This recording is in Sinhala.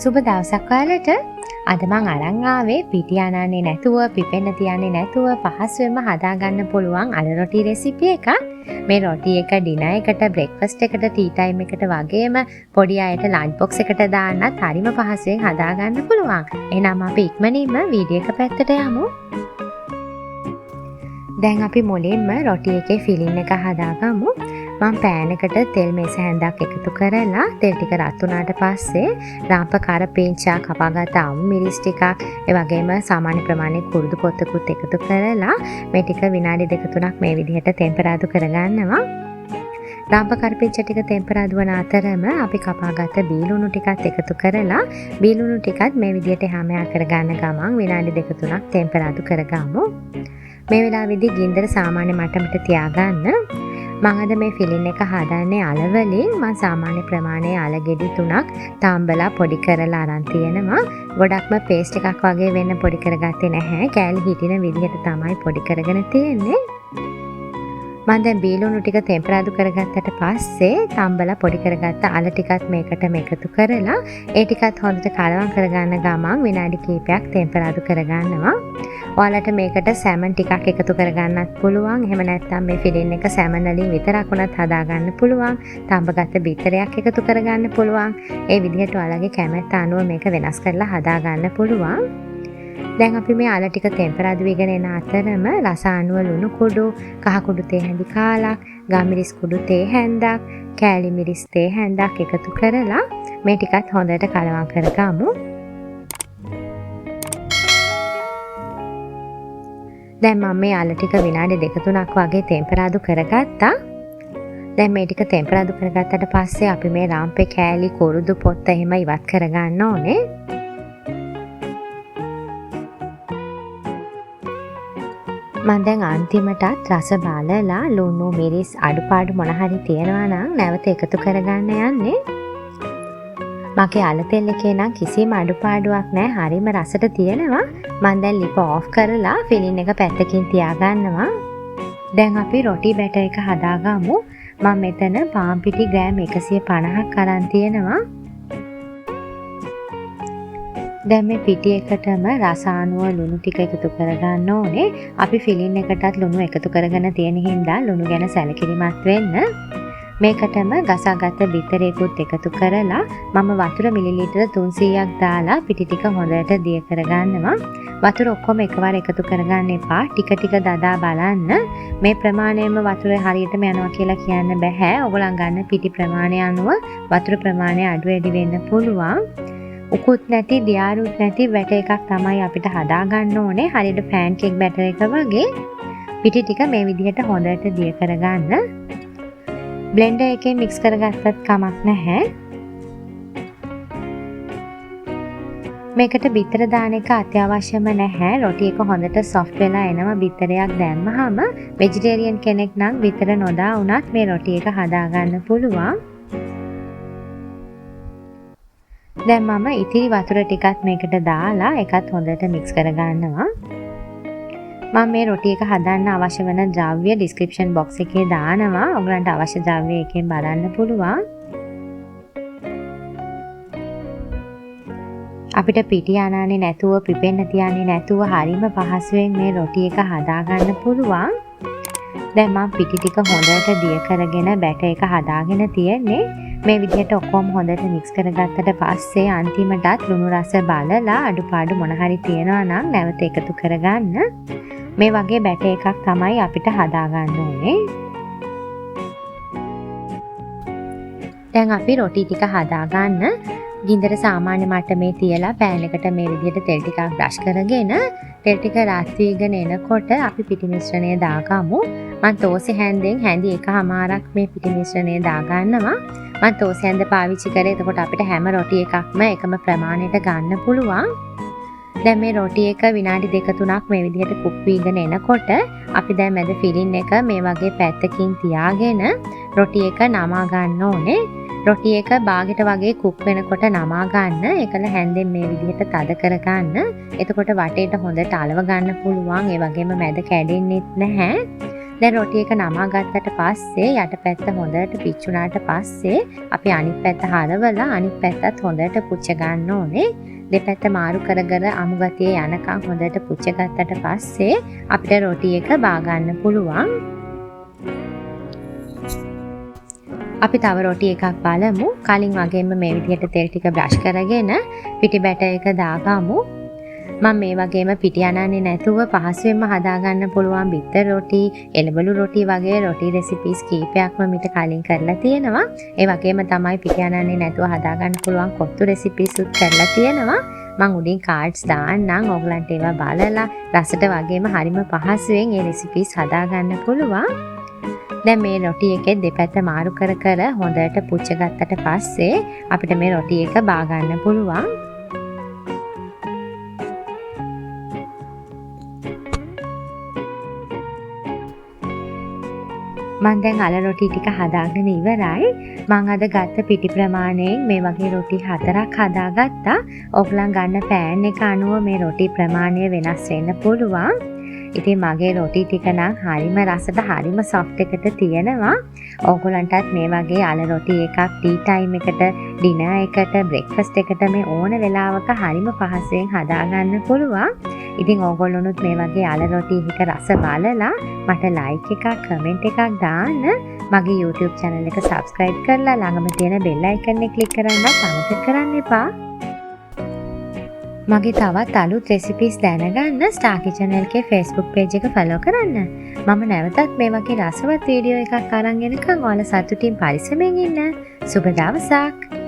සුබ දවසක් ඔයාලට. අද මං අරන් ආවේ පිටි අනන්නේ නැතුව පිපෙන්න තියන්නේ නැතුව පහසුවෙන්ම හදාගන්න පුළුවන් අල රොටි රෙසිපි එකක්. මේ රොටි එක ඩිනර් එකට, බ්‍රෙක්ෆාස්ට් එකට, ටී ටයිම් එකට වගේම පොඩි අයට ලන්ච් බොක්ස් එකට දාන්නත් හරිම පහසුවෙන් හදාගන්න පුළුවන්. එහෙනම් අපි ඉක්මනින්ම වීඩියෝ එක පැත්තට යමු. දැන් අපි මුලින්ම රොටි එකේ ෆිලින් එක හදාගමු. මම පෑන් එකට තෙල් මේස හැන්දක් එකතු කරලා තෙල් ටික රත් වුණාට පස්සේ රාම්ප කරපිංචා කපාගත්ත අමු මිරිස් ටිකක් ඒ වගේම සාමාන්‍ය ප්‍රමාණයේ කුරුදු පොත්තකුත් එකතු කරලා මේ ටික විනාඩි 2-3ක් මේ විදිහට ටෙම්පරාදු කරගන්නවා. රාම්ප කරපිංචා ටික ටෙම්පරාදු වන අතරම අපි කපාගත්ත බීලුණු ටිකත් එකතු කරලා බීලුණු ටිකත් මේ විදිහට හැමයා කරගන්න ගමන් විනාඩි 2-3ක් ටෙම්පරාදු කරගමු. මේ වෙලාවේදී ගින්දර සාමාන්‍ය මට්ටමට තියාගන්න. මම අද මේ ෆිලින් එක හදන්නේ අල වලින්. මම සාමාන්‍ය ප්‍රමාණයේ අල ගෙඩි 3ක් තාම්බලා පොඩි කරලා අරන් තියෙනවා. ගොඩක්ම පේස්ට් එකක් වගේ වෙන්න පොඩි කරගත්තේ නැහැ. කෑලි හිටින විදිහට තමයි පොඩි කරගෙන තියෙන්නේ. මම දැන් බීලුණු ටික ටෙම්පරාදු කරගත්තට පස්සේ තාම්බලා පොඩි කරගත්ත අල ටිකත් මේකට එකතු කරලා ඒ ටිකත් හොඳට කලවම් කරගන්න ගමන් විනාඩි කිහිපයක් ටෙම්පරාදු කරගන්නවා. ඔයාලට මේකට සැමන් ටිකක් එකතු කරගන්නත් පුළුවන්. එහෙම නැත්නම් මේ ෆිලින් එක සැමන් වලින් විතරක් වුණත් හදාගන්න පුළුවන්. තඹගත්ත බිත්තරයක් එකතු කරගන්න පුළුවන්. ඒ විදිහට ඔයාලගේ කැමැත්ත අනුව මේක වෙනස් කරලා හදාගන්න පුළුවන්. දැන් අපි මේ අල ටික ටෙම්පරාදු වෙගෙන එන අතරම රස අනුව ලුණු කුඩු, කහ කුඩු තේ හැඳි කාලක්, ගම්මිරිස් කුඩු තේ හැන්දක්, කෑලි මිරිස් තේ හැන්දක් එකතු කරලා මේ ටිකත් හොඳට කලවම් කරගමු. දැන් මම මේ අල ටික විනාඩි 2-3ක් වගේ ටෙම්පරාදු කරගත්තා. දැන් මේ ටික ටෙම්පරාදු කරගත්තට පස්සේ අපි මේ රාම්පේ කෑලි කුරුදු පොත්ත එහෙම ඉවත් කරගන්න ඕනේ. මම දැන් අන්තිමටත් රස බලලා ලුණු මිරිස් අඩුපාඩු මොන හරි තියෙනවා නම් නැවත එකතු කරගන්න යන්නේ. මගේ අල තෙල් එකේ නම් කිසිම අඩුපාඩුවක් නැහැ. හරිම රසට තියෙනවා. මම දැන් ලිප ඔෆ් කරලා ෆිලින් එක පැත්තකින් තියාගන්නවා. දැන් අපි රොටි බැටර් එක හදාගමු. මම මෙතන පාන් පිටි ග්‍රෑම් 150ක් අරන් තියෙනවා. දැන් මේ පිටි එකටම රස අනුව ලුණු ටික එකතු කරගන්න ඕනේ. අපි ෆිලින් එකටත් ලුණු එකතු කරගෙන තියෙන හින්දා ලුණු ගැන සැලකිලිමත් වෙන්න. මේකටම ගසාගත්ත බිත්තරේකුත් එකතු කරලා මම වතුර මිලිලීටර 300ක් දාලා පිටි ටික හොඳට දිය කරගන්නවා. වතුර ඔක්කොම එකවර එකතු කරගන්න එපා. ටික ටික දදා බලන්න. මේ ප්‍රමාණයෙන්ම වතුර හරියටම යනවා කියලා කියන්න බෑ. ඔයගොල්ලන් ගන්න පිටි ප්‍රමාණය අනුව වතුර ප්‍රමාණය අඩු වැඩි වෙන්න පුළුවන්. උකුත් නැති, දියාරුත් නැති බැටර් එකක් තමයි අපිට හදාගන්න ඕනේ. හරියට පෑන් කේක් බැටර් එක වගේ. පිටි ටික මේ විදිහට හොඳට දිය කරගන්න. බ්ලෙන්ඩර් එකේ මික්ස් කරගත්තත් කමක් නැහැ. මේකට බිත්තර දාන එක අත්‍යවශ්‍යම නැහැ. රොටි එක හොඳට සොෆ්ට් වෙලා එනවා බිත්තරයක් දැම්මහම. වෙජිටේරියන් කෙනෙක් නම් බිත්තර නොදා වුණත් මේ රොටි එක හදාගන්න පුළුවන්. දැන් මම ඉතිරි වතුර ටිකත් මේකට දාලා එකත් හොඳට මික්ස් කරගන්නවා. මම මේ රොටි එක හදන්න අවශ්‍ය වෙන ද්‍රව්‍ය ඩිස්ක්‍රිප්ෂන් බොක්ස් එකේ දානවා. ඔයගලන්ට අවශ්‍ය ද්‍රව්‍ය එකෙන් බලන්න පුළුවන්. අපිට පිටි අනන්නේ නැතුව, පිපෙන්න තියන්නේ නැතුව හරිම පහසුවෙන් මේ රොටි එක හදාගන්න පුළුවන්. දැන් මම පිටි ටික හොඳට දිය කරගෙන බැටර් එක හදාගෙන තියෙන්නේ. මේ විදිහට ඔක්කොම හොඳට මික්ස් කරගත්තට පස්සේ අන්තිමටත් ලුණු රස බලලා අඩුපාඩු මොන හරි තියෙනවා නම් නැවත එකතු කරගන්න. මේ වගේ බැටර් එකක් තමයි අපිට හදාගන්න ඕනේ. දැන් අපි රොටි ටික හදාගන්න ගින්දර සාමාන්‍ය මට්ටමේ තියලා පෑන් එකට මේ විදිහට තෙල් ටිකක් බ්‍රෂ් කරගෙන තෙල් ටික රත් වීගෙන එනකොට අපි පිටි මිශ්‍රණය දාගමු. මම තෝසෙ හැන්දෙන් හැඳි එකමාරක් මේ පිටි මිශ්‍රණය දාගන්නවා. මම තෝසෙ හැන්ද පාවිච්චි කරේ. එතකොට අපිට හැම රොටි එකක්ම එකම ප්‍රමාණයට ගන්න පුළුවන්. දැන් මේ රොටි එක විනාඩි 2-3ක් මේ විදිහට කුක් වීගෙන එනකොට අපි දැන් මැද ෆිලින් එක මේ වගේ පැත්තකින් තියාගෙන රොටි එක නමා ගන්න ඕනේ. රොටි එක බාගෙට වගේ කුක් වෙනකොට නමා ගන්න. ඒකල හැන්දෙන් මේ විදිහට තද කරගන්න. එතකොට වටේට හොඳට අලව ගන්න පුළුවන්. ඒ වගේම මැද කැඩෙන්නෙත් නැහැ. දැන් රොටි එක නමා ගත්තට පස්සේ යටපැත්ත හොඳට පිච්චුණාට පස්සේ අපි අනිත් පැත්ත හරවලා අනිත් පැත්තත් හොඳට පුච්ච ගන්න ඕනේ. දෙපැත්ත මාරු කර කර අමු ගතිය යනකම් හොඳට පුච්ච ගත්තට පස්සේ අපිට රොටි එක බා ගන්න පුළුවන්. අපි තව රොටි එකක් බලමු. කලින් වගේම මේ විදිහට තෙල් ටික බ්‍රෂ් කරගෙන පිටි බැටර් එක දාගමු. මම මේ වගේම පිටි අනන්නේ නැතුව පහසුවෙන්ම හදාගන්න පුළුවන් බිත්තර රොටි, එළවලු රොටි වගේ රොටි රෙසිපීස් කීපයක්ම මිට කලින් කරලා තියෙනවා. ඒ වගේම තමයි පිටි අනන්නේ නැතුව හදාගන්න පුළුවන් කොත්තු රෙසිපීස් උත් කරලා තියෙනවා. මම උඩින් කාඩ්ස් දාන්නම්. ඔයගලන්ට ඒවා බලලා රසට වගේම හරිම පහසුවෙන් මේ රෙසිපීස් හදාගන්න පුළුවන්. දැන් මේ රොටි එකේ දෙපැත්ත මාරු කර කර හොඳට පුච්ච ගත්තට පස්සේ අපිට මේ රොටි එක බා ගන්න පුළුවන්. මම දැන් අල රොටි ටික හදාගෙන ඉවරයි. මම අද ගත්ත පිටි ප්‍රමාණයෙන් මේ වගේ රොටි 4ක් හදාගත්තා. ඔයගලන් ගන්න පෑන් එක අනුව මේ රොටි ප්‍රමාණය වෙනස් වෙන්න පුළුවන්. ඉතින් මගේ රොටි ටික නම් හරිම රසට හරිම සොෆ්ට් එකට තියෙනවා. ඕගොල්ලන්ටත් මේ වගේ අල රොටි එකක් ටී ටයිම් එකට, ඩිනර් එකට, බ්‍රෙක්ෆාස්ට් එකට මේ ඕන වෙලාවක හරිම පහසුවෙන් හදාගන්න පුළුවන්. ඉතින් ඕගොල්ලොනුත් මේ වගේ අල රොටි එක රස බලලා මට ලයික් එකක්, කමෙන්ට් එකක් දාන්න. මගේ YouTube channel එක subscribe කරලා ළඟම තියෙන bell icon එක click කරන්නත් අමතක කරන්න එපා. මගේ තවත් අලුත් රෙසිපීස් දැනගන්න Star Kitchen එකේ Facebook page එක follow කරන්න. මම නැවතත් මේ වගේ රසවත් වීඩියෝ එකක් අරන් එනකන් ඔයාලා සතුටින් පරිස්සමෙන් ඉන්න. සුබ දවසක්.